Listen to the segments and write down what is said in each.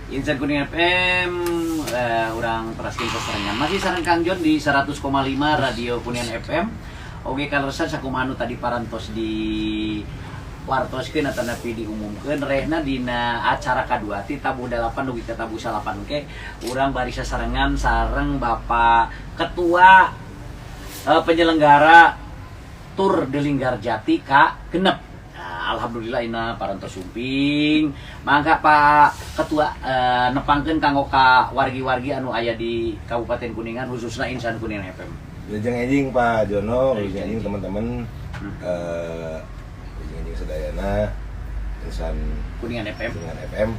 Insan Kuning FM, orang teraskin keserengan. Masih sareng Kang John di 100,5 Radio Kuningan FM. Oke, kaleresan sakumanu tadi parantos di wartoskeun atau napi diumumkeun rehna dina acara kadua ti tabu 8 dugi ka tabu 8 oke. Urang bari sasarengan sareng Bapak Ketua penyelenggara Tur Delinggar Jati ka genep. Alhamdulillah ina parantos sumping. Mangga Pak Ketua nepangkeun kanggo ka wargi-wargi anu aya di Kabupaten Kuningan khususna Insan Kuningan FM. Wilujeng enjing Pak Jono, wilujeng enjing teman-teman wilujeng enjing sadayana Insan Kuningan FM. Kuningan FM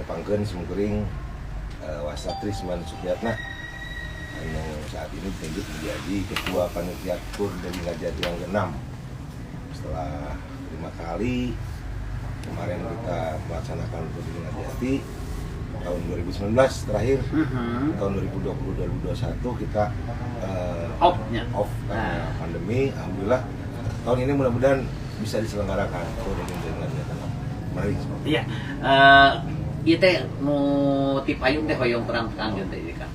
nepangkeun sumkuring Wasatri Seman Sukyatna anu saat ini ditunjuk menjadi Ketua Panitia Tur Delinggar Jati yang ke-6. Setelah 5 kali kemarin kita melaksanakan Tur Delinggar Jati tahun 2019 terakhir, tahun 2020-2021 kita off karena pandemi. Alhamdulillah tahun ini mudah-mudahan bisa diselenggarakan Tur Delinggar Jati. Mari. Iya. Ieu teh nu tip ayung teh hoyong terang Kang John teh Kang.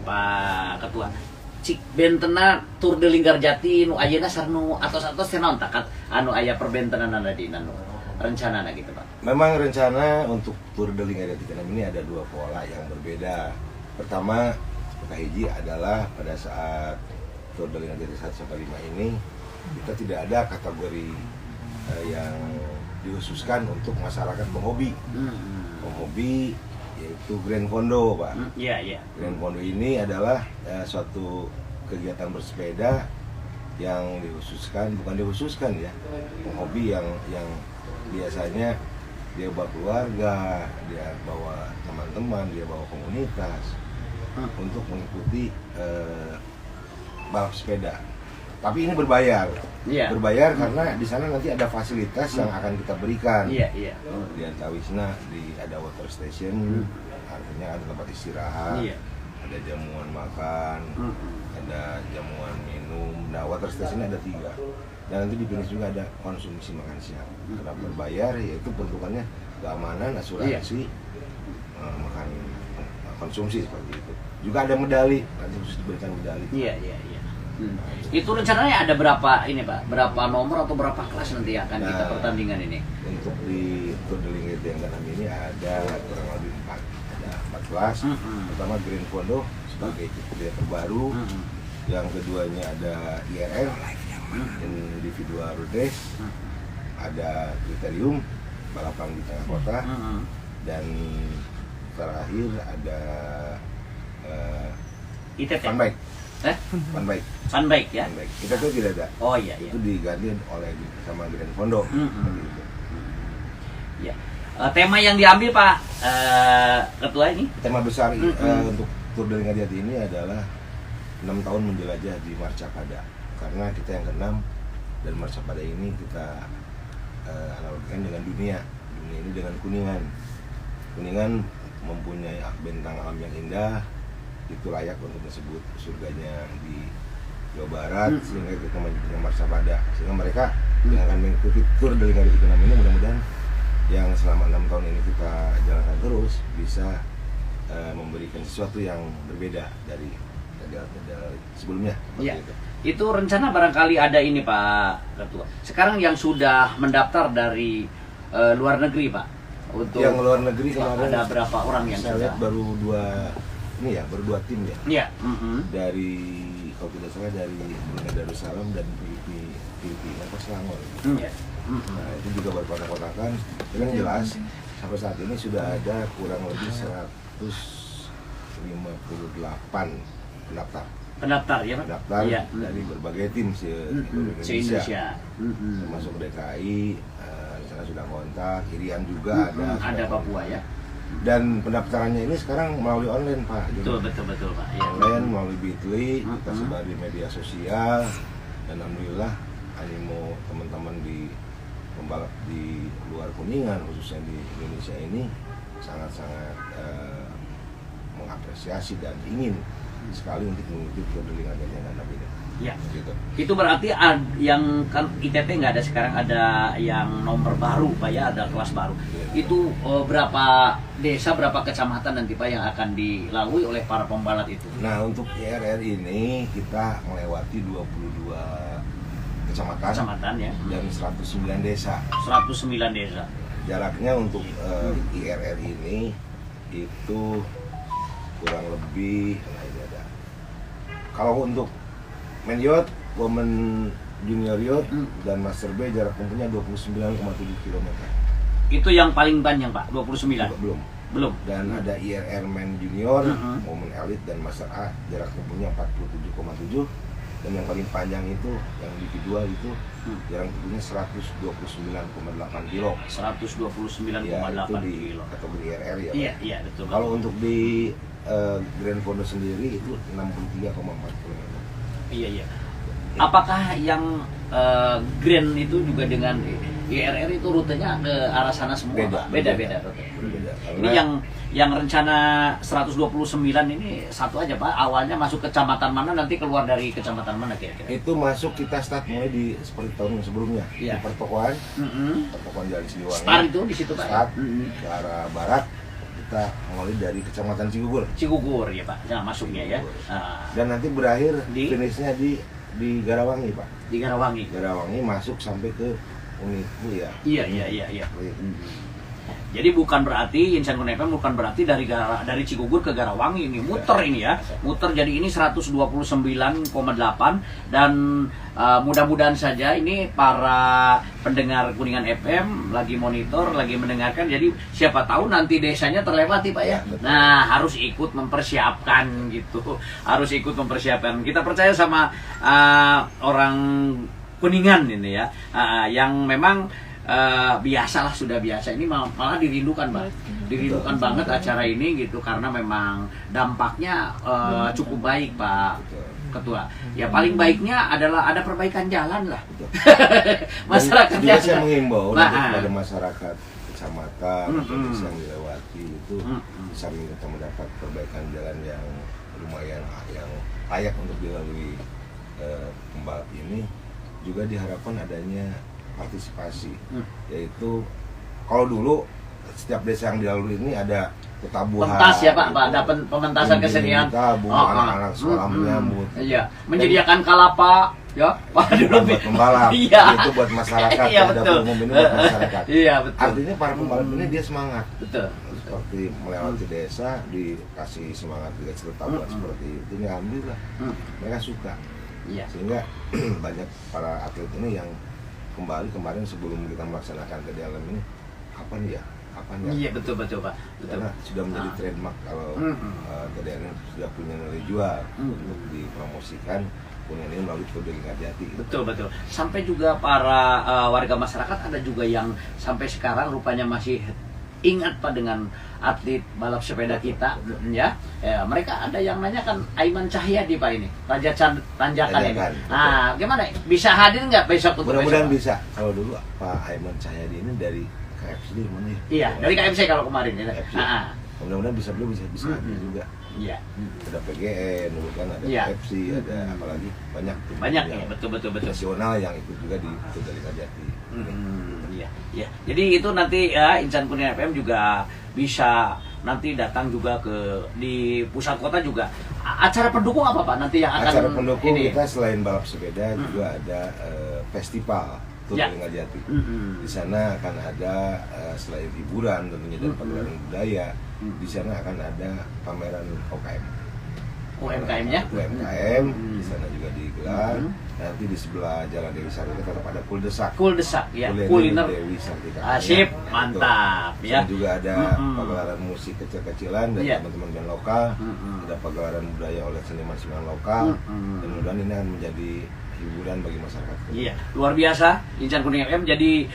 Pak Ketua. Cik bentena Tur Delinggar Jati nu ayeuna sareng atos-atos teh naon takat anu aya perbentenanna di anu rencanana gitu Pak. Memang rencana untuk Tur Delinggar Jati ke-6 ini ada dua pola yang berbeda. Pertama, hiji adalah pada saat Tur Delinggar Jati 1-5 ini kita tidak ada kategori yang dikhususkan untuk masyarakat penghobi. Penghobi yaitu Grand Fondo, Pak. Iya. Grand Fondo ini adalah suatu kegiatan bersepeda yang bukan dikhususkan ya, penghobi yang biasanya dia bawa keluarga, dia bawa teman-teman, dia bawa komunitas untuk mengikuti balap sepeda. Tapi ini berbayar. Berbayar karena di sana nanti ada fasilitas yang akan kita berikan. Iya. Di Antawisna ada water station, artinya ada tempat istirahat. Ada jamuan makan, ada jamuan minum. Nah, water station ada 3. Dan nanti di finish juga ada konsumsi makan siang. Karena berbayar yaitu bentukannya keamanan, asuransi, makan konsumsi seperti itu. Juga ada medali, nanti harus diberikan medali. Iya. Itu rencananya ada berapa ini Pak? Berapa nomor atau berapa kelas nanti akan kita pertandingan ini? Untuk di Tur Delinggar Jati yang ke-6 ini ada kurang lebih 4 kelas. Pertama Grand Fondo sebagai kriteria terbaru. Yang keduanya ada IRR, individual road race. Ada kriterium balapan di tengah kota. Dan terakhir ada ITT. Fun bike ya? Fun bike. Kita tuh tidak ada. Oh iya. Itu diganti oleh sama Grand Fondo. Ya. Tema yang diambil Pak Ketua ini? Tema besar untuk Tur Delinggar Jati ini adalah 6 tahun menjelajah di Marcapada. Karena kita yang ke-6 dan Marcapada ini kita analogikan dengan dunia. Dunia ini dengan Kuningan. Kuningan mempunyai bentang alam yang indah, itu layak untuk disebut surganya di Jawa Barat, sehingga kita menyebutnya Marcapada. Sehingga mereka yang akan mengikuti Tur Delinggar Jati ke-6 ini mudah-mudahan yang selama 6 tahun ini kita jalankan terus bisa memberikan sesuatu yang berbeda dari sebelumnya. Iya. Itu rencana barangkali ada ini Pak Ketua. Sekarang yang sudah mendaftar dari luar negeri Pak. Untuk yang luar negeri kemarin ada berapa orang yang saya lihat baru 2 tim ya. Iya. Dari kalau tidak salah dari Brunei Darussalam dan Filipina atau Selangor. Nah itu juga berkotak-kotakan. Yang jelas sampai saat ini sudah ada kurang lebih 158 pendaftar ya Pak? Pendaftar dari berbagai tim se-Indonesia. Termasuk DKI, sana sudah kontak, Irian juga ada Papua ya. Dan pendaftarannya ini sekarang melalui online Pak. Betul Pak. Online melalui Bitly, kita sebar di media sosial. Dan alhamdulillah animo teman-teman di pembalap di luar Kuningan khususnya di Indonesia ini sangat-sangat mengapresiasi dan ingin sekali untuk mengikuti Tur Delinggar Jati yang ke-6 ini. Ya. Gitu. Itu berarti yang kan ITT nggak ada sekarang, ada yang nomor baru Pak ya, ada kelas baru. Itu berapa desa, berapa kecamatan nanti Pak yang akan dilalui oleh para pembalap itu? Nah, untuk IRR ini kita melewati 22 kecamatan Ya. dan 109 desa. 109 desa. Jaraknya untuk IRR ini itu kurang lebih, nah ini ada. Kalau untuk Men Yacht, Women Junior Yacht, dan Master B jarak tempuhnya 29,7 km. Itu yang paling panjang Pak, 29? Belum. Dan ada IRR Men Junior, Women Elite, dan Master A jarak tempuhnya 47,7. Dan yang paling panjang itu, yang di kedua itu jarak tempuhnya 129,8 kilo. 129,8 Ya, itu di kilo. kategori IRR ya. Iya, Pak. iya betul. Kalau untuk di Grand Fondo sendiri itu 63,4 km. Iya. Apakah yang Grand itu juga dengan IRR itu rutenya ke arah sana semua? Beda rute. Ini yang rencana 129 ini satu aja Pak. Awalnya masuk kecamatan mana, nanti keluar dari kecamatan mana kira-kira? Itu masuk kita start mulai di seperti tahun sebelumnya. Iya. Di pertokoan Jalan Siliwangi. Start itu di situ Pak. Start ke arah barat, kita mulai dari kecamatan Cigugur ya Pak. Nah, masuknya ya. Dan nanti berakhir Di? finishnya di Garawangi Pak. Di Garawangi. Garawangi masuk sampai ke Uniku ya. Iya. Jadi bukan berarti Insan Kurnia FM bukan berarti dari Cigugur ke Garawangi ini muter ini ya. Muter jadi ini 129,8 dan mudah-mudahan saja ini para pendengar Kuningan FM lagi monitor, lagi mendengarkan, jadi siapa tahu nanti desanya terlewati Pak ya. Nah, harus ikut mempersiapkan gitu. Harus ikut mempersiapkan. Kita percaya sama orang Kuningan ini ya. Yang memang biasalah, sudah biasa ini malah dirindukan Pak, dirindukan banget acara ini gitu, karena memang dampaknya cukup baik Pak Ketua. Ya paling baiknya adalah ada perbaikan jalan lah. Masyarakatnya juga saya mengimbau kepada masyarakat kecamatan atau desa yang dilewati itu sambil kita mendapat perbaikan jalan yang lumayan yang layak untuk dilalui pembalap ini, juga diharapkan adanya partisipasi, yaitu kalau dulu setiap desa yang dilalui ini ada petabuhan, pentas ya Pak, ada pementasan kesenian, anak-anak sekolah menyambut, iya, menyediakan kalapa ya Pak dulu buat pembalap, iya. itu buat masyarakat, iya, ya, dapur umum ini buat masyarakat. Iya betul. Artinya para pembalap ini dia semangat, betul. Seperti melewati desa dikasih semangat, dikasih tabuhan seperti itu, ya alhamdulillah mereka suka. Iya. Sehingga banyak para atlet ini yang kembali kemarin sebelum kita melaksanakan TD Alam ini, kapan ya? Iya betul Pak. Betul. Karena sudah menjadi trademark kalau TD Alam sudah punya nilai jual untuk dipromosikan Kuningan ini melalui Tour de Linggarjati. Betul. Sampai juga para warga masyarakat ada juga yang sampai sekarang rupanya masih ingat Pak dengan atlet balap sepeda kita ya. Mereka ada yang nanyakan Aiman Cahyadi Pak ini, Raja Tanjakan ini. Nah, gimana? Bisa hadir nggak besok untuk mudah-mudahan bisa. Kalau dulu Pak Aiman Cahyadi ini dari KFC di mana ya? Iya, dari KFC kalau kemarin ya. Mudah-mudahan bisa hadir juga. Iya. Ada PGN, dulu kan ada KFC, ada apalagi banyak ya, betul. Nasional yang ikut juga di Tour de Linggarjati. Iya. Jadi itu nanti ya Insan Kurnia FM juga bisa nanti datang juga di pusat kota juga. Acara pendukung apa Pak nanti yang akan acara pendukung ini? Kita selain balap sepeda juga ada festival Tour de Linggarjati. Di sana akan ada selain hiburan tentunya dan pagelaran budaya, di sana akan ada pameran UMKM-nya. UMKM di sana juga digelar. Nanti di sebelah Jalan Dewi Sartika tetap ada Kuldesak ya, kuliner Dewi Sartika. Sip, mantap ya. Dan juga ada pagelaran musik kecil-kecilan dari teman-teman band lokal. Ada pagelaran budaya oleh seniman-seniman lokal. Dan mudah-mudahan ini akan menjadi hiburan bagi masyarakat. Iya, luar biasa Insan Kurnia FM. Jadi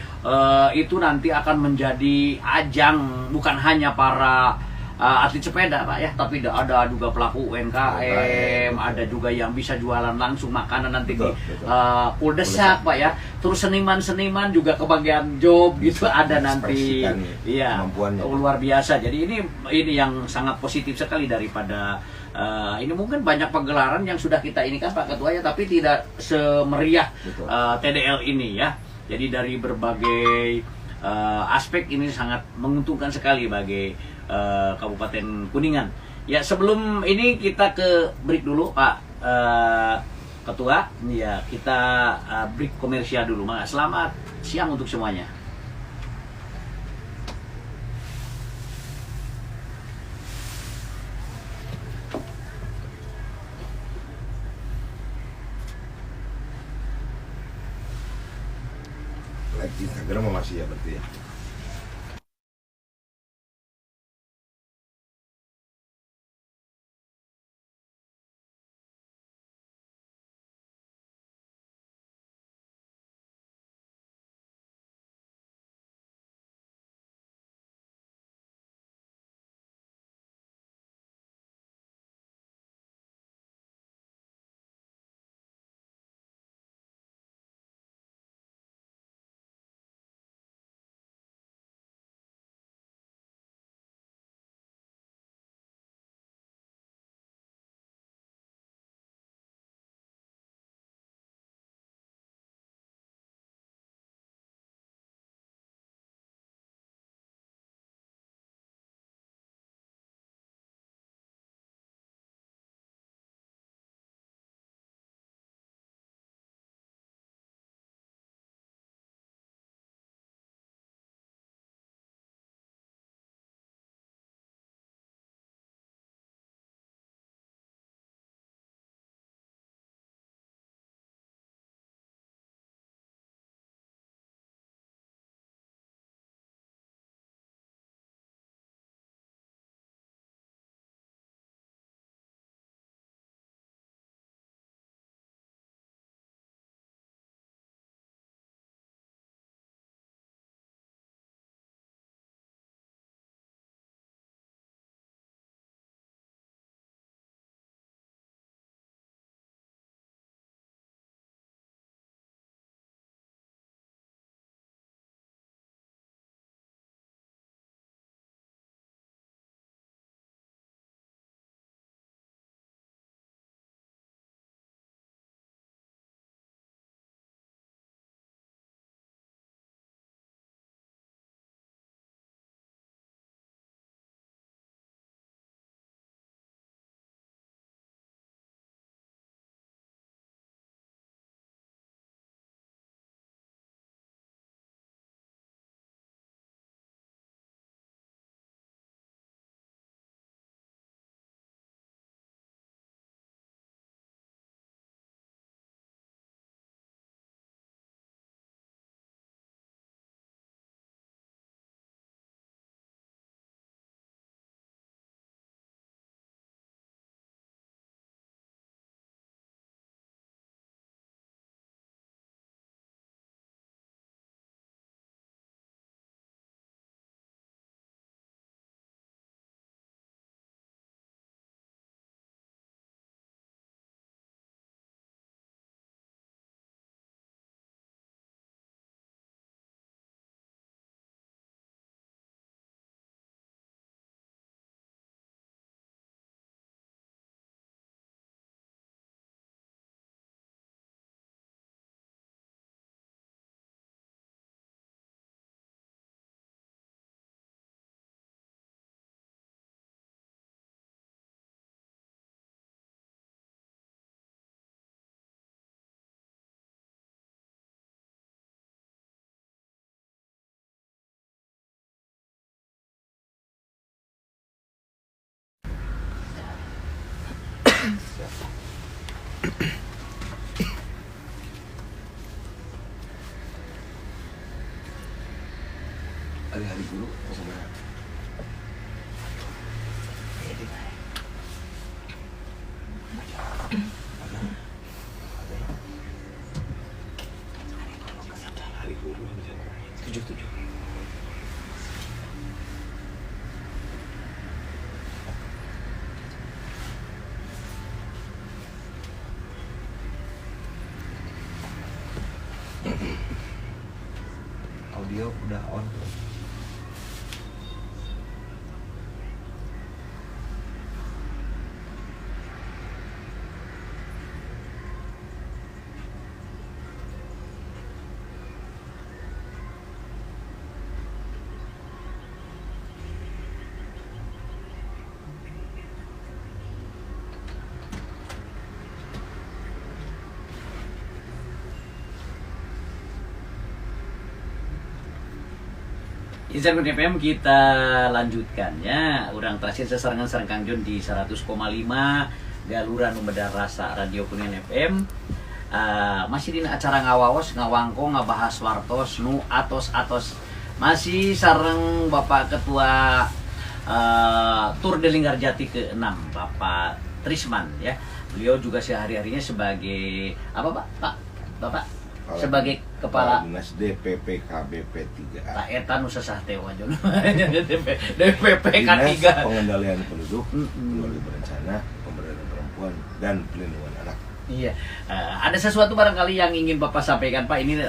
itu nanti akan menjadi ajang bukan hanya para atlet sepeda Pak ya, tapi ada juga pelaku UMKM, ada juga yang bisa jualan langsung makanan nanti Betul, di betul. Kuldesak Pak ya. Terus seniman-seniman juga kebagian job gitu ada nanti. Mengekspresikan Iya, kemampuannya. luar biasa. Jadi ini yang sangat positif sekali daripada ini mungkin banyak pegelaran yang sudah kita ini kan Pak Ketua ya, tapi tidak semeriah Betul. TDL ini ya. Jadi dari berbagai aspek ini sangat menguntungkan sekali bagi Kabupaten Kuningan. Ya sebelum ini kita ke break dulu Pak Ketua, ya kita break komersial dulu. Selamat siang untuk semuanya. Like di Instagram masih ya berarti ya. Hari-hari dulu kosong merah. Hari dulu 77. Netizen Kuningan FM kita lanjutkan ya. Urang terakhir sesarengan sareng Kang Jon di 100,5 Galura Numeda Rasa Radio Kuningan FM. Masih di acara ngawawas ngawangko ngabahas wartos nu atos masih sareng Bapak Ketua Tur de Linggarjati ke-6 Bapak Trisman ya. Beliau juga sehari-harinya sebagai apa Bapak sebagai kepala Dinas DPP KBP 3A. tak eta nu sesah teh wajon. DPP Dinas K3. Pengendalian Penduduk, Keluarga Berencana, Pemberdayaan Perempuan dan Pelindungan Anak. Iya, ada sesuatu barangkali yang ingin Bapak sampaikan Pak ini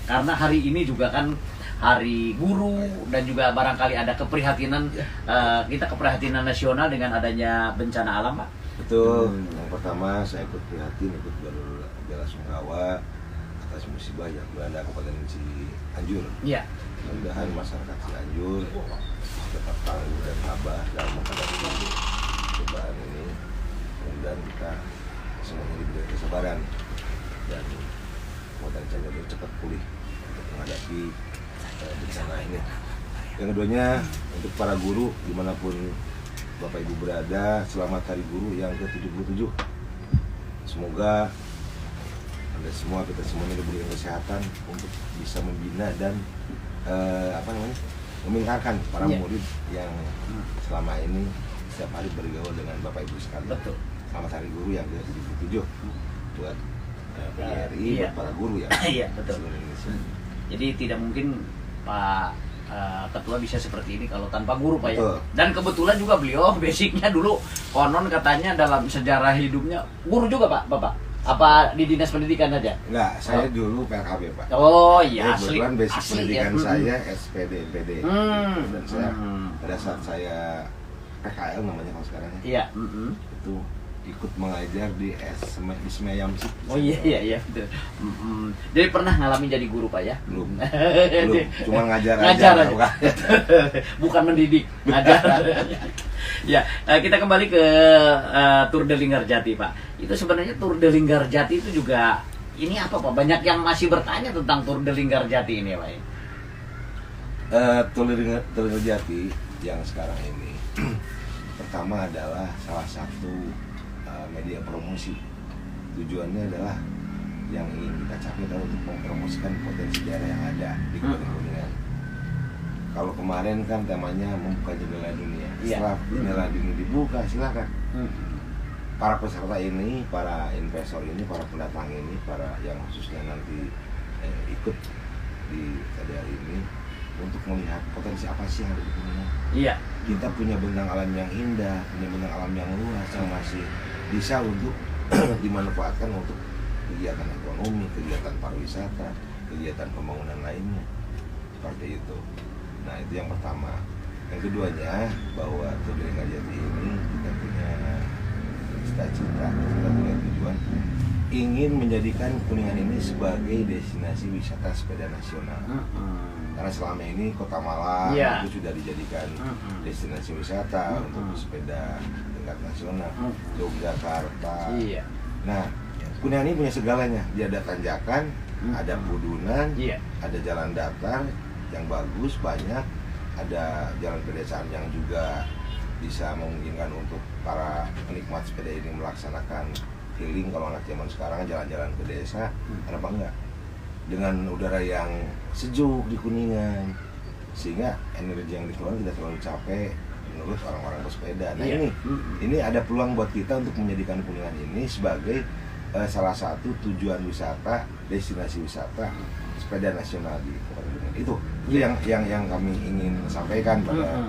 karena hari ini juga kan Hari Guru dan juga barangkali ada keprihatinan kita keprihatinan nasional dengan adanya bencana alam Pak. Betul. Yang pertama saya ikut prihatin, ikut belasungkawa atas musibah yang melanda Kabupaten Cianjur. Iya. Mudah-mudahan masyarakat Cianjur tetap tangguh dan tabah dalam menghadapi cobaan ini. Mudah-mudahan kita semuanya diberi kesabaran dan Kabupaten Cianjur cepat pulih untuk menghadapi bencana ini. Yang keduanya untuk para guru dimanapun Bapak Ibu berada, selamat Hari Guru yang ke-77. Semoga Anda semua, kita semuanya diberikan kesehatan untuk bisa membina dan memingkarkan para murid yang selama ini setiap hari bergaul dengan Bapak Ibu sekalian. Betul. Selamat Hari Guru yang ke-77 buat PGRI, buat para guru yang Iya, betul. seluruh Indonesia. Jadi tidak mungkin Pak Ketua bisa seperti ini kalau tanpa guru Pak ya. Betul. Dan kebetulan juga beliau basicnya dulu konon katanya dalam sejarah hidupnya guru juga Pak, Bapak. Apa di dinas pendidikan aja? Enggak, saya dulu PKB Pak. Oh iya, asli. Kebetulan basic Asli, pendidikan ya. saya SPD, MPD. Dan saya pada saat saya PKL namanya kalau sekarang ya. Iya. Itu ikut mengajar di Semeyam sih. Oh iya betul. Jadi pernah ngalamin jadi guru Pak ya? Belum. Cuma ngajar Ngajar aja. aja. Bukan mendidik, ngajar. Ya, kita kembali ke Tur de Linggarjati Pak. Itu sebenarnya Tur de Linggarjati itu juga ini apa Pak? Banyak yang masih bertanya tentang Tur de Linggarjati ini ya Pak. Tur de Linggarjati yang sekarang ini pertama adalah salah satu media promosi. Tujuannya adalah yang ingin kita capai adalah untuk mempromosikan potensi daerah yang ada di Kabupaten Kuningan. Kalau kemarin kan temanya membuka jendela dunia. Setelah jendela dunia dibuka, silakan para peserta ini, para investor ini, para pendatang ini, para yang khususnya nanti ikut di KDR ini untuk melihat potensi apa sih yang ada di Kuningan. Iya. Kita punya bentang alam yang indah, punya bentang alam yang luas yang masih bisa untuk dimanfaatkan untuk kegiatan ekonomi, kegiatan pariwisata, kegiatan pembangunan lainnya. Seperti itu. Nah, itu yang pertama. Yang keduanya, bahwa Tur de Linggarjati ini kita punya cita-cita, kita punya tujuan ingin menjadikan Kuningan ini sebagai destinasi wisata sepeda nasional. Karena selama ini Kota Malang itu sudah dijadikan destinasi wisata untuk sepeda tingkat nasional, Yogyakarta. Nah, Kuningan ini punya segalanya. Dia ada tanjakan, ada pegunungan, ada jalan datar yang bagus, banyak, ada jalan pedesaan yang juga bisa memungkinkan untuk para penikmat sepeda ini melaksanakan healing. Kalau anak zaman sekarang jalan-jalan ke desa, kenapa enggak? Dengan udara yang sejuk di Kuningan, sehingga energi yang dikeluarkan tidak terlalu capek menurut orang-orang bersepeda. Nah ini ada peluang buat kita untuk menjadikan Kuningan ini sebagai salah satu tujuan wisata, destinasi wisata sepeda nasional di Kabupaten Kuningan. Itu yang kami ingin sampaikan pada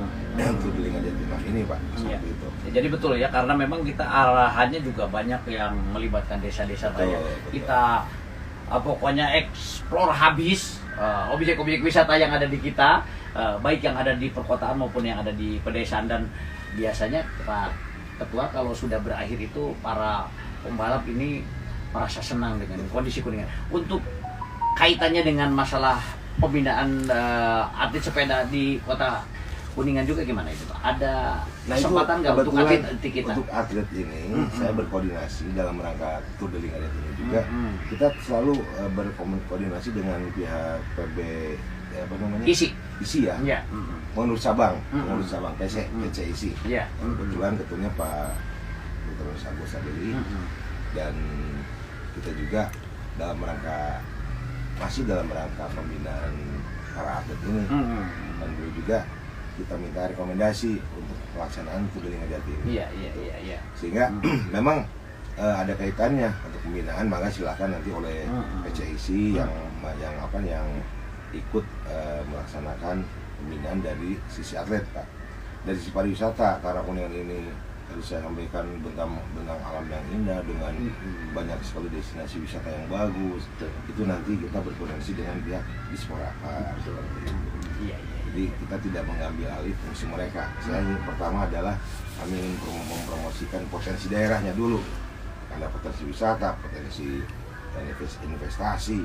Tur de Linggarjati ini Pak. Seperti itu. Jadi betul ya, karena memang kita arahannya juga banyak yang melibatkan desa-desa tanya. Kita pokoknya explore habis objek-objek wisata yang ada di kita, baik yang ada di perkotaan maupun yang ada di pedesaan. Dan biasanya Pak Ketua kalau sudah berakhir itu para pembalap ini merasa senang dengan kondisi Kuningan. Untuk kaitannya dengan masalah pembinaan atlet sepeda di kota Kuningan juga gimana itu Pak? Ada kesempatan nggak untuk atlet kita? Untuk atlet ini saya berkoordinasi dalam rangka Tur de Linggarjati ini juga. Kita selalu berkoordinasi dengan pihak PB apa namanya? Isi ya. Iya. Pengurus cabang, PC isi. Iya. Kebetulan ketuanya Pak Dr. Agus Sadili dan kita juga masih dalam rangka pembinaan para atlet ini. Dan dulu juga kita minta rekomendasi untuk pelaksanaan Tour de Linggadjati ini. Iya. Sehingga memang ada kaitannya untuk pembinaan, maka silakan nanti oleh PCIC yang ikut melaksanakan pembinaan dari sisi atlet, Pak. Dari sisi pariwisata, karena Kuningan ini tadi saya sampaikan bentang alam yang indah dengan banyak sekali destinasi wisata yang bagus. Itu nanti kita berkoordinasi dengan pihak Dispora, Pak. Iya. Jadi kita tidak mengambil alih fungsi mereka. Saya ingin pertama adalah kami ingin mempromosikan potensi daerahnya dulu. Ada potensi wisata, potensi investasi,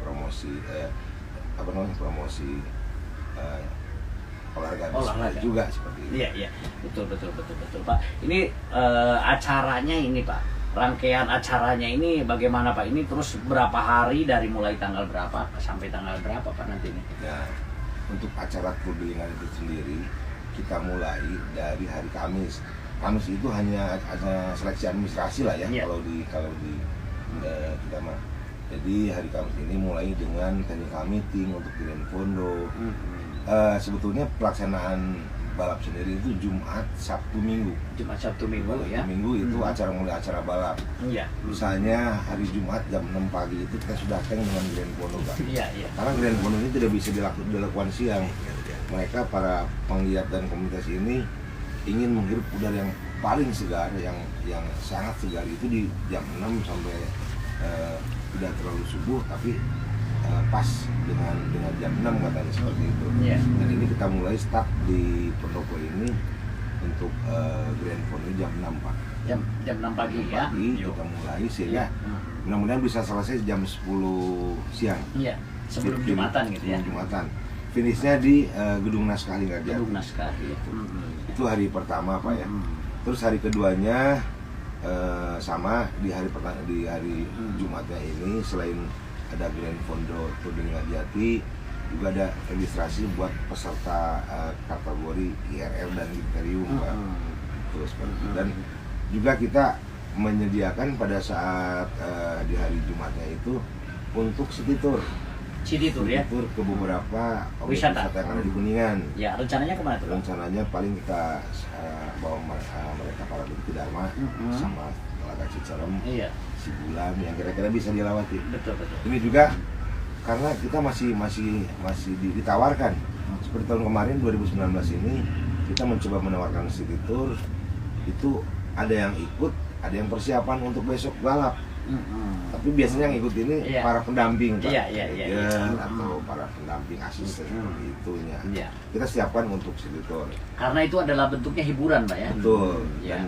promosi olahraga juga seperti itu. Iya. Betul Pak. Ini acaranya ini Pak. Rangkaian acaranya ini bagaimana Pak? Ini terus berapa hari dari mulai tanggal berapa sampai tanggal berapa Pak nanti ini? Nah, untuk acara Tour de Linggadjati itu sendiri kita mulai dari hari Kamis. Kamis itu hanya ada seleksi administrasi lah ya, kalau di kita mah. Jadi hari Kamis ini mulai dengan technical meeting untuk Grand Fondo. Sebetulnya pelaksanaan balap sendiri itu Jumat, Sabtu, Minggu. Ya. Minggu itu mulai acara balap. Iya. Misalnya hari Jumat jam 6 pagi itu kita sudah tank dengan Grand Fondo, Pak. Iya. Karena Grand Fondo ini tidak bisa dilakukan siang. Mereka para penggiat dan komunitas ini ingin menghirup udara yang paling segar, yang sangat segar itu di jam 6 sampai tidak terlalu subuh, tapi pas dengan jam 6 katanya seperti itu. Dan ini kita mulai start di pendopo ini untuk Grand Fondo jam 6 Pak. Jam 6 pagi ya. Kita mulai sehingga mudah-mudahan bisa selesai jam 10 siang. Iya. Sebelum Jumatan gitu ya. Sebelum Jumatan. Finishnya di Gedung Naskah Linggadjati. Gedung Naskah itu hari pertama Pak ya. Terus hari keduanya sama di hari Jumatnya ini selain ada Grand Fondo Tour de Linggadjati juga ada registrasi buat peserta kategori IRR dan Imperium Pak. Terus dan juga kita menyediakan pada saat di hari Jumatnya itu untuk city tour ya. Tour ke beberapa wisata yang ada di Kuningan. Ya, rencananya kemana tuh? Rencananya paling kita bawa mereka para Bukti Dharma sama Telaga Cicerem, Cibulan yang kira-kira bisa dilewati. Betul. Ini juga karena kita masih ditawarkan seperti tahun kemarin 2019 ini kita mencoba menawarkan city tour, itu ada yang ikut, ada yang persiapan untuk besok balap. Tapi biasanya yang ikut ini para pendamping Pak, atau para pendamping asisten seperti itunya. Kita siapkan untuk city tour. Karena itu adalah bentuknya hiburan Pak ya. Betul. Dan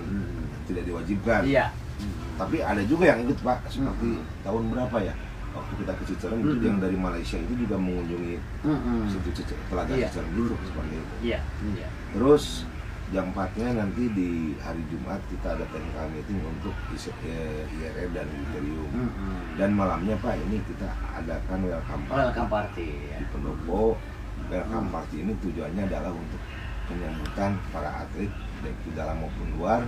tidak diwajibkan. Tapi ada juga yang ikut Pak, seperti tahun berapa ya? Waktu kita ke Cicerem itu yang dari Malaysia itu juga mengunjungi situ Telaga Cicerem itu seperti itu. Terus jam 4-nya nanti di hari Jumat kita ada technical meeting untuk IRR dan Imperium. Dan malamnya Pak ini kita adakan welcome party di pendopo. Welcome party ini tujuannya adalah untuk penyambutan para atlet baik di dalam maupun luar,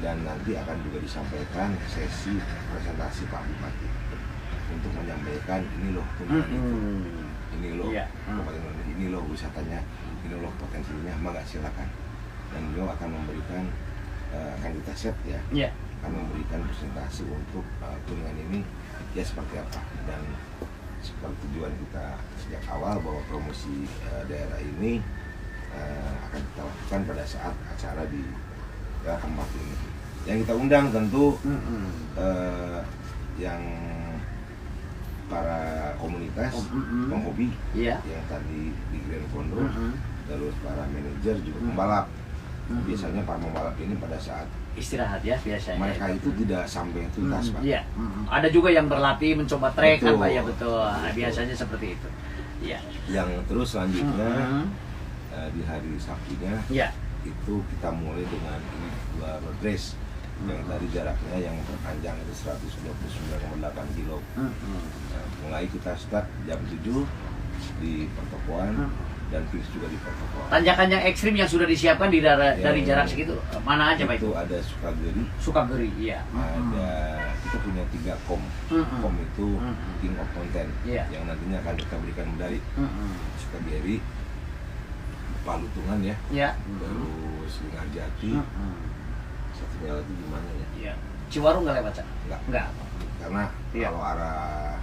dan nanti akan juga disampaikan sesi presentasi Pak Bupati untuk menyampaikan ini loh Kuningan itu, ini loh ini loh wisatanya, ini loh potensinya, maka silakan. Dan beliau akan memberikan akan kita set akan memberikan presentasi untuk Kuningan ini ya seperti apa, dan seperti tujuan kita sejak awal bahwa promosi daerah ini akan kita lakukan pada saat acara di tempat ini. Yang kita undang tentu yang para komunitas penghobi yang tadi di Grand Fondo, terus para manajer juga pembalap. Biasanya para pembalap ini pada saat istirahat ya biasanya. Mereka itu tidak sampai tuntas Pak. Iya. Ada juga yang berlatih mencoba trek kan Pak ya, betul. Biasanya seperti itu. Iya. Yang terus selanjutnya di hari Sabtunya itu kita mulai dengan dua road race yang dari jaraknya yang terpanjang itu 129,8 kilo. Mulai kita start jam 7 di pertokoan dan finish juga di pertokoan. Tanjakan yang ekstrim yang sudah disiapkan dari jarak segitu mana aja Pak Itu itu? ada Sukageri, Sukageri, iya. ada kita punya 3 kom. Kom itu King of Mountain Iya. yang nantinya akan kita berikan medali. Sukageri, Palutungan ya, Iya. terus Linggarjati, satunya lagi di mana ya? Iya. Ciwaru nggak lewat sana? Nggak. Karena Iya. kalau arah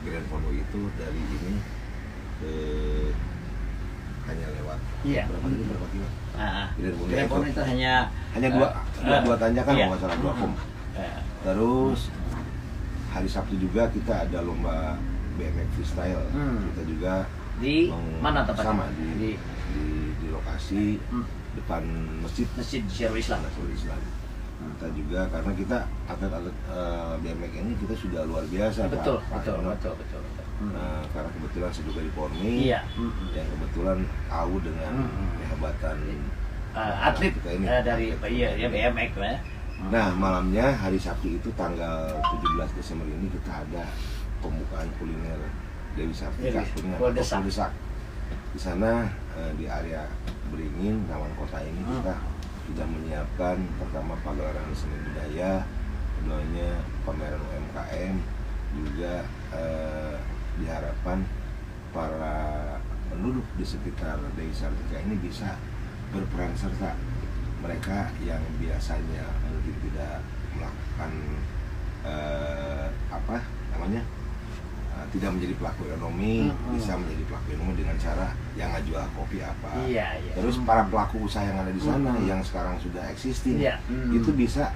Grand Pondok itu dari ini ke hanya lewat Iya. berapa kilo? Grand Pondok itu hanya dua tanjakan iya. kalau nggak salah, 2 kom. Terus hari Sabtu juga kita ada lomba BMX freestyle. Kita juga di mana tempatnya? Sama di lokasi depan masjid Syarul Islam. Kita juga karena kita atlet-atlet BMX ini kita sudah luar biasa. Betul. Pak. Nah, karena kebetulan saya juga di Pormi, Iya. yang kebetulan tahu dengan kehebatan Atlet kita ini. dari BMX ya. Nah, malamnya hari Sabtu itu tanggal 17 Desember ini kita ada pembukaan kuliner Dewi Sartika, kuliner Kuldesak. Kuldesak. Di sana di area Beringin, Taman Kota ini kita sudah menyiapkan pertama pagelaran seni budaya, keduanya pameran UMKM, juga diharapkan para penduduk di sekitar Dewi Sartika ini bisa berperan serta. Mereka yang biasanya mungkin tidak melakukan tidak menjadi pelaku ekonomi, bisa menjadi pelaku ekonomi dengan cara yang jual kopi apa. Iya. Terus para pelaku usaha yang ada di sana yang sekarang sudah existing, itu bisa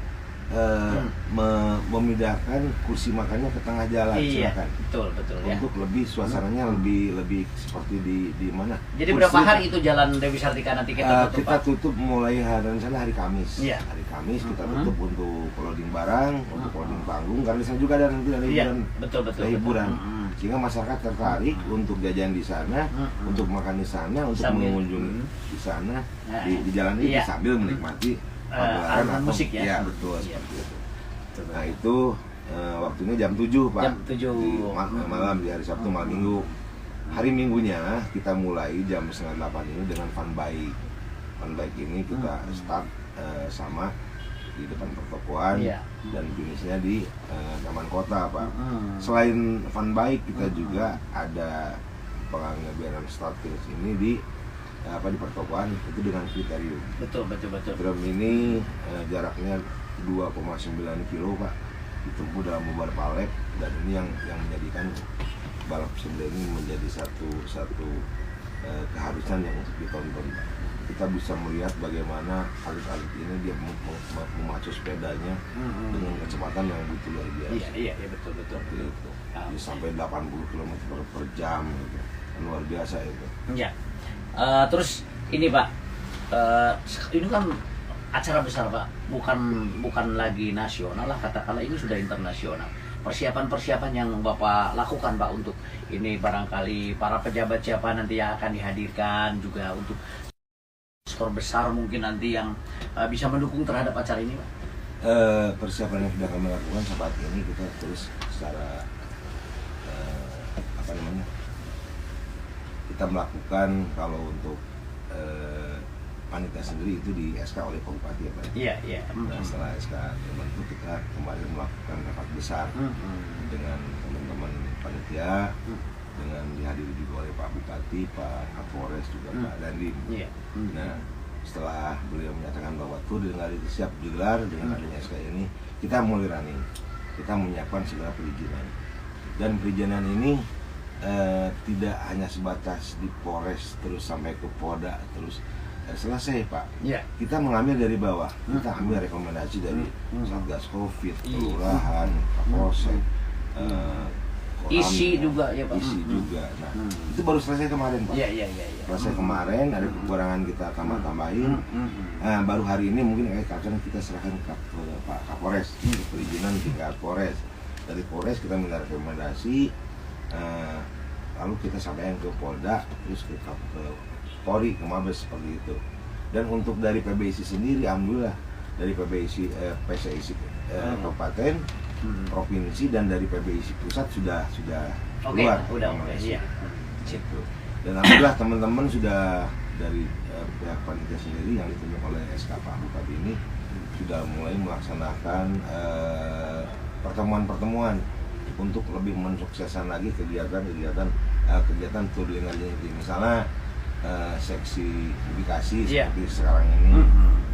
memindahkan kursi makannya ke tengah jalan, silakan. Betul ya. Untuk lebih suasananya lebih seperti di mana. Jadi berapa hari itu jalan Dewi Sartika nanti kita tutup? Kita tutup mulai hari sana hari Kamis. Iya. Hari Kamis kita tutup untuk loading barang, untuk loading panggung, karena di sana juga ada nanti hiburan. Betul. Hiburan. Sehingga masyarakat tertarik untuk jajan di sana, untuk makan di sana, untuk mengunjungi di sana, di jalan ini sambil menikmati pagelaran atau musik ya. Iya, betul seperti itu. Nah, itu waktunya jam 7, Pak. Jam 7 malam di hari Sabtu malam Minggu. Hari Minggunya kita mulai jam 7:30 ini dengan fun bike. Fun bike ini kita start sama di depan pertokoan dan finishnya di Taman Kota, Pak. Selain fun bike kita juga ada pengambilan start finish ini di pertokoan itu dengan kriterium. Betul. Kriterium ini jaraknya 2,9 kilo, Pak, ditempuh dalam beberapa lap, dan ini yang menjadikan balap sepeda ini menjadi satu keharusan yang untuk ditonton, Pak. Kita bisa melihat bagaimana atlet-atlet ini dia memacu sepedanya dengan kecepatan yang begitu luar biasa. Iya, betul. Seperti itu. Sampai 80 km per jam gitu. Luar biasa itu. Iya. Terus ini Pak, ini kan acara besar Pak, bukan lagi nasional lah, katakanlah ini sudah internasional. Persiapan yang Bapak lakukan Pak untuk ini, barangkali para pejabat siapa nanti yang akan dihadirkan, juga untuk skor besar mungkin nanti yang bisa mendukung terhadap acara ini Pak. Persiapan yang sudah kami lakukan saat ini kita terus secara kita melakukan kalau untuk panitia sendiri itu di SK oleh Pak Bupati ya Pak. Iya. Nah, setelah SK terbentuk kita kemarin melakukan rapat besar dengan teman-teman panitia, dengan dihadiri juga oleh Pak Bupati, Pak Kapolres juga Pak Dandim. Nah, setelah beliau menyatakan bahwa tur dengan siap digelar dengan adanya SK ini, kita mulai running, kita menyiapkan segala perizinan, dan perizinan ini tidak hanya sebatas di Polres terus sampai ke Polda terus selesai Pak. Kita mengambil dari bawah, kita ambil rekomendasi dari Satgas Covid, kelurahan, Kapolsek, isi juga ya Pak. Isi juga. Nah, itu baru selesai kemarin Pak. Iya. Selesai kemarin, ada kekurangan kita tambahin. Nah, baru hari ini mungkin akan kita serahkan ke Pak Kapolres, perizinan tingkat Polres. Dari Polres kita minta rekomendasi, lalu kita sampaikan ke Polda, terus ke Polri, ke Mabes, seperti itu. Dan untuk dari PBIC sendiri, alhamdulillah dari PBIC, PCIC kabupaten, provinsi, dan dari PBIC pusat sudah keluar. Udah, iya. Gitu. Dan alhamdulillah teman-teman sudah dari pihak panitia sendiri yang ditunjuk oleh SK Pak Bupati ini sudah mulai melaksanakan pertemuan-pertemuan untuk lebih mensukseskan lagi kegiatan Tour de Linggarjati ini. Misalnya seksi publikasi seperti sekarang ini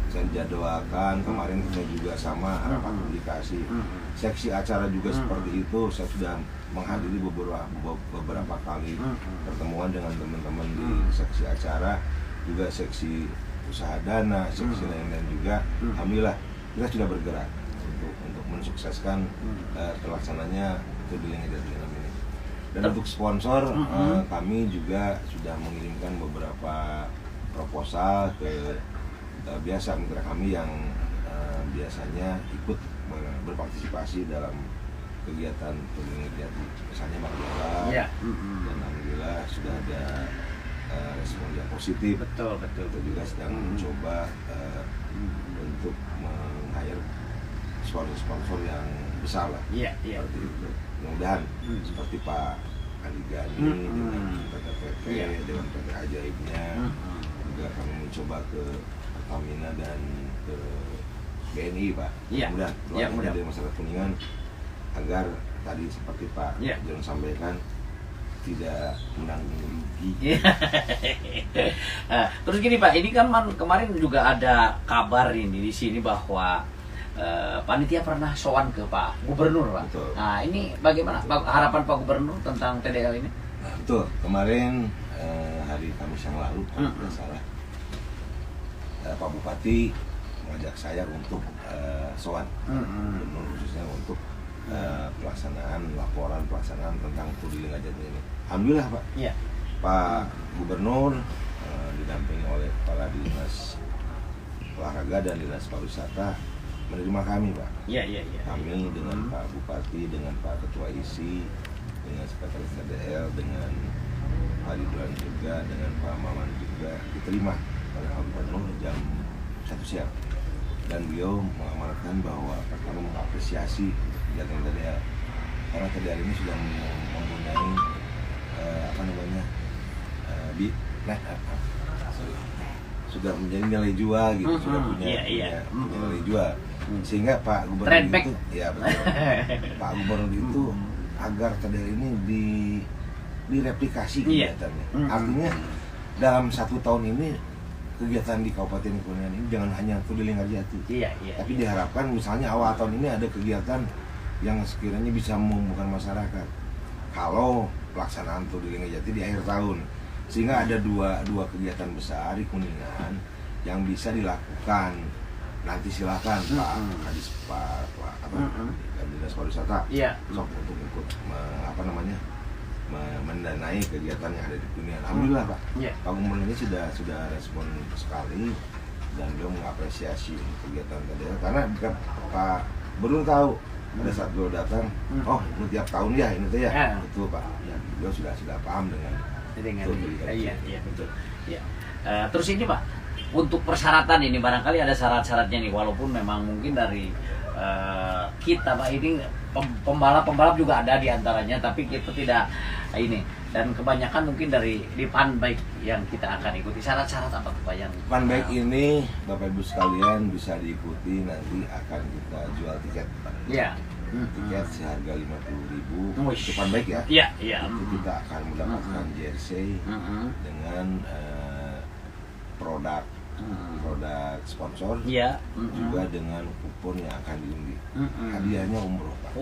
saya jadwalkan, kemarin kita juga sama rapat publikasi. Seksi acara juga seperti itu, saya sudah menghadiri beberapa kali pertemuan dengan teman-teman di seksi acara, juga seksi usaha dana, seksi lain-lain juga. Alhamdulillah kita sudah bergerak untuk mensukseskan pelaksananya Tour de Linggarjati ini. Dan untuk sponsor, kami juga sudah mengirimkan beberapa proposal ke biasa mitra kami yang biasanya ikut berpartisipasi dalam kegiatan Tour de Linggarjati, misalnya Bang Yola, dan alhamdulillah sudah ada respon yang positif. Betul. Kita juga sedang mencoba untuk meng-hire sponsor yang besar lah. Seperti itu. Mudah-mudahan seperti Pak Ali Gani dengan PT dengan PT Ajaibnya, juga kami mencoba ke Pertamina dan ke BNI Pak. Mudah-mudahan dari masyarakat Kuningan agar tadi seperti Pak John sampaikan tidak menanggung rugi. Terus gini Pak, ini kan kemarin juga ada kabar ini di sini bahwa panitia pernah sowan ke Pak Gubernur Pak. Betul. Nah ini bagaimana harapan Pak Gubernur tentang TDL ini? Betul. Kemarin hari Kamis yang lalu kalau tidak salah Pak Bupati mengajak saya untuk sowan, khususnya untuk pelaksanaan tentang Tour de Linggarjati ini. Alhamdulillah Pak. Pak Gubernur didampingi oleh Kepala Dinas Olahraga dan Dinas Pariwisata menerima kami Pak. Kami dengan Pak Bupati, dengan Pak Ketua ISI, dengan Sekretaris TDL, dengan Pak Ridwan juga, dengan Pak Maman juga diterima oleh Pak Gubernur jam 1 siang. Dan beliau mengamanatkan bahwa pertama mengapresiasi kegiatan TDL karena TDL ini sudah mempunyai sudah menjadi nilai jual gitu, sudah punya nilai jual, sehingga Pak Gubernur itu betul. Pak Gubernur itu agar TDL ini direplikasi kegiatannya. Artinya dalam 1 tahun ini kegiatan di Kabupaten Kuningan ini jangan hanya Tour de Linggarjati, tapi diharapkan misalnya awal tahun ini ada kegiatan yang sekiranya bisa mengumpulkan masyarakat. Kalau pelaksanaan Tour de Linggarjati di akhir tahun, sehingga ada dua kegiatan besar di Kuningan yang bisa dilakukan. Nanti silakan Pak Kadis Pak Dinas Pariwisata untuk ikut mendanai kegiatan yang ada di Kuningan. Alhamdulillah Pak. Pak Gubernur ini sudah respon sekali dan beliau mengapresiasi kegiatan TDL karena Pak Gubernur tahu pada saat beliau datang, ini tiap tahun ya ini tuh ya. Betul Pak. Beliau sudah paham dengan betul. Terus ini Pak, untuk persyaratan ini barangkali ada syarat-syaratnya nih, walaupun memang mungkin dari kita Pak ini pembalap juga ada di antaranya, tapi kita tidak ini, dan kebanyakan mungkin dari di Funbike yang kita akan ikuti. Syarat-syarat apa Pak yang Funbike ini Bapak Ibu sekalian bisa diikuti, nanti akan kita jual tiket Pak. Tiket seharga 50.000 itu Funbike ya. Itu kita akan mendapatkan jersey dengan produk sponsor, juga dengan kupon yang akan diundi. Hadiahnya umroh Pak.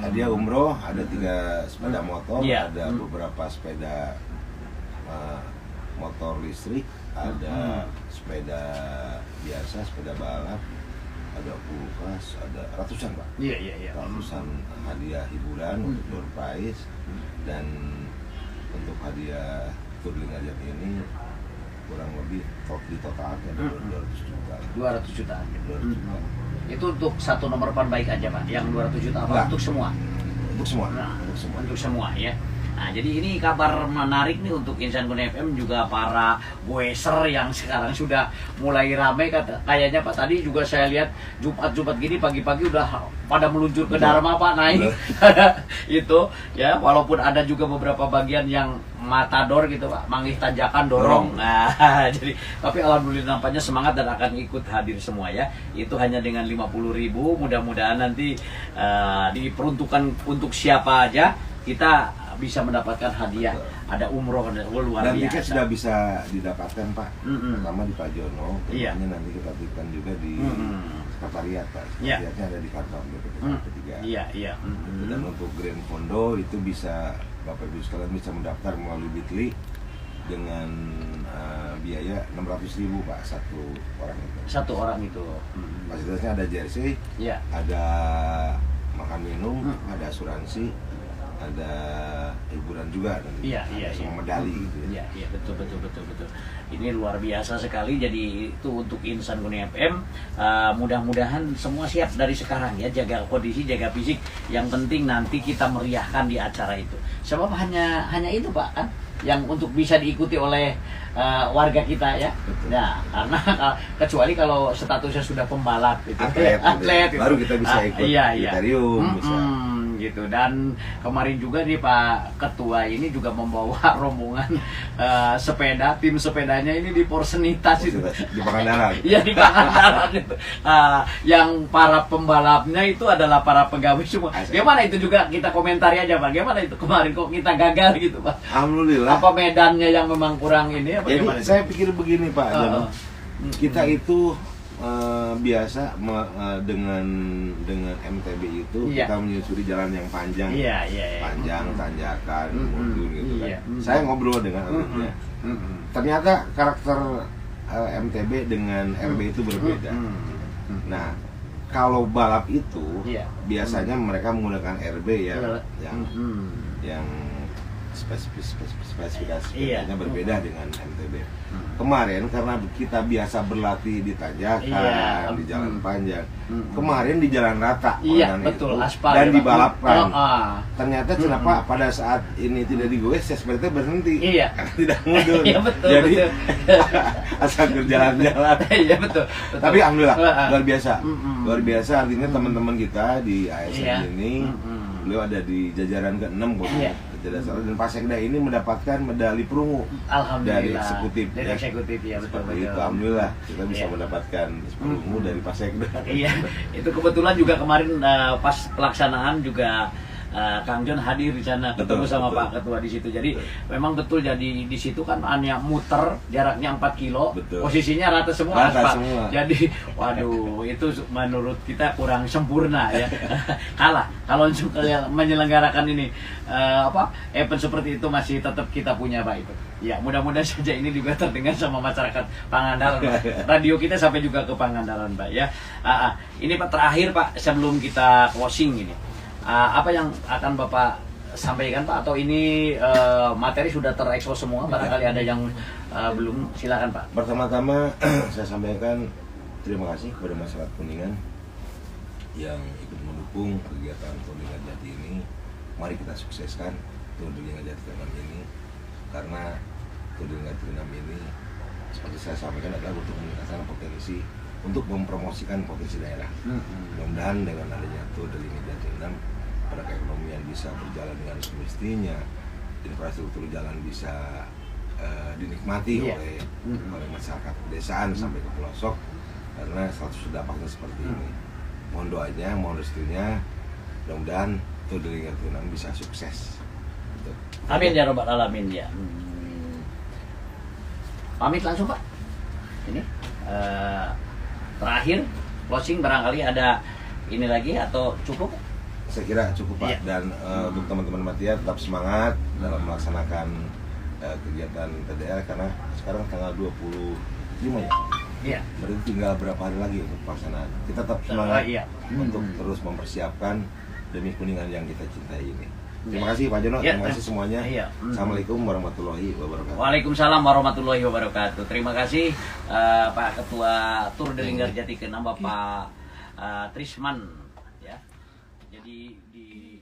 Hadiah umroh, ada 3 sepeda motor, ada beberapa sepeda motor listrik, ada sepeda biasa, sepeda balap, ada kulkas, ada ratusan Pak. Ratusan hadiah hiburan untuk door prize, dan untuk hadiah Tour de Linggarjati ini kurang lebih di totalnya 200 juta. 200 juta. Itu untuk satu nomor Funbike aja Pak, yang 200 juta apa untuk semua? Untuk semua. Untuk semua ya. Nah, jadi ini kabar menarik nih untuk Insan Kuningan FM, juga para goeser yang sekarang sudah mulai ramai kayaknya Pak. Tadi juga saya lihat Jumat gini pagi-pagi udah pada meluncur ke Dharma Pak, naik. Itu ya, walaupun ada juga beberapa bagian yang matador gitu Pak, manggih tanjakan dorong. Nah, jadi tapi alhamdulillah nampaknya semangat dan akan ikut hadir semua ya. Itu hanya dengan 50.000, mudah-mudahan nanti diperuntukkan untuk siapa aja kita bisa mendapatkan hadiah. Ada umroh luar dan biasa. tiket sudah bisa didapatkan Pak. Pertama di Pak Jono, Iya. kemudian nanti kita berikan juga di sekretariat Pak. Iya. Sekretariatnya ada di kantor BPT ketiga. Iya. Dan untuk Grand Fondo itu bisa Bapak Ibu sekalian bisa mendaftar melalui Bitly dengan biaya 600.000 Pak satu orang itu. Satu orang itu. Fasilitasnya ada jersey, Iya. ada makan minum, ada asuransi, ada hiburan juga, dan Iya. sama medali gitu ya. Iya, betul. Ini luar biasa sekali. Jadi itu untuk Insan Kuningan FM. Mudah-mudahan semua siap dari sekarang ya, jaga kondisi, jaga fisik. Yang penting nanti kita meriahkan di acara itu. Sebab hanya itu Pak kan, yang untuk bisa diikuti oleh warga kita ya. Betul. Nah, karena kecuali kalau statusnya sudah pembalap gitu. Atlet gitu. Baru kita bisa ikut Iya. kriterium, bisa. Gitu. Dan kemarin juga nih Pak Ketua ini juga membawa rombongan sepeda, tim sepedanya ini di Porsenitas itu. Di Pangandaran. Iya, di Pangandaran itu. Yang para pembalapnya itu adalah para pegawai semua. Gimana itu juga kita komentari aja Pak. Gimana itu kemarin kok kita gagal gitu Pak? Alhamdulillah. Apa medannya yang memang kurang ini? Apa Jadi gimana? saya pikir begini Pak Jono. Kita itu biasa dengan MTB itu Iya. kita menyusuri jalan yang panjang, Iya. panjang, tanjakan, mundur gitu kan. Iya. Saya ngobrol dengan anaknya. Ternyata karakter MTB dengan RB itu berbeda. Nah, kalau balap itu Iya. biasanya mereka menggunakan RB ya, yang spesifikasinya Iya. berbeda dengan MTB. Kemarin karena kita biasa berlatih di tanjakan, Iya. di jalan panjang. Kemarin di jalan rata, Iya, orang betul, itu, aspal dan ya, Pak. dibalapkan. Oh. Ternyata kenapa pada saat ini tidak digoes, sepertinya berhenti. Iya. Karena tidak mundur. Iya, betul, Jadi betul. asal berjalan-jalan. Iya, betul. Tapi alhamdulillah luar biasa. Mm-mm. Luar biasa artinya teman-teman kita di ASN Iya. ini, beliau ada di jajaran ke-6 Iya. tidak salah, dan Pak Sekda ini mendapatkan medali perunggu Alhamdulillah. dari eksekutif. Dari ya. eksekutif ya, betul. Seperti itu, alhamdulillah kita bisa Iya. mendapatkan perunggu dari Pak Sekda. Iya, itu kebetulan juga kemarin pas pelaksanaan juga Kang John hadir di sana, ketemu Betul, sama betul. Pak Ketua di situ. Jadi Betul. memang betul, jadi di situ kan hanya muter jaraknya 4 kilo, Betul. posisinya rata semua Rata aspal. semua. Jadi waduh, itu menurut kita kurang sempurna ya. Kalah kalau untuk menyelenggarakan ini event seperti itu masih tetap kita punya Pak itu. Ya, mudah-mudahan saja ini juga terdengar sama masyarakat Pangandaran. Pak. Radio kita sampai juga ke Pangandaran Pak ya. Ini Pak terakhir Pak sebelum kita closing ini. Apa yang akan Bapak sampaikan Pak, atau ini materi sudah terekspos semua, barangkali ada yang belum, silakan Pak. Pertama-tama saya sampaikan terima kasih kepada masyarakat Kuningan yang ikut mendukung kegiatan Tour Linggar Jati ini. Mari kita sukseskan Tour Linggar Jati ke-6 ini, karena Tour Linggar Jati ke-6 ini seperti saya sampaikan adalah untuk meningkatkan potensi, untuk mempromosikan potensi daerah. Mudah-mudahan dengan adanya Tour Linggar Jati ke-6, perekonomian bisa berjalan dengan semestinya, infrastruktur jalan bisa dinikmati Iya. oleh masyarakat pedesaan sampai ke pelosok, karena status dampaknya seperti ini. Mohon doanya, mohon restunya, mudah-mudahan Tour Linggar Jati ke-6 bisa sukses. Gitu. Amin ya robbal alamin ya. Pamit langsung Pak. Ini terakhir closing, barangkali ada ini lagi atau cukup? Saya kira cukup Pak. Iya. Dan untuk teman-teman Matia tetap semangat dalam melaksanakan kegiatan TDR, karena sekarang tanggal 25 ya. Iya. Berarti tinggal berapa hari lagi untuk pelaksanaan. Kita tetap semangat Iya. untuk terus mempersiapkan demi Kuningan yang kita cintai ini. Terima kasih Pak Jono, Iya. terima kasih semuanya. Iya. Assalamualaikum warahmatullahi wabarakatuh. Waalaikumsalam warahmatullahi wabarakatuh. Terima kasih Pak Ketua Tour Linggar Jati ke-6 Bapak Trisman ya. Jadi di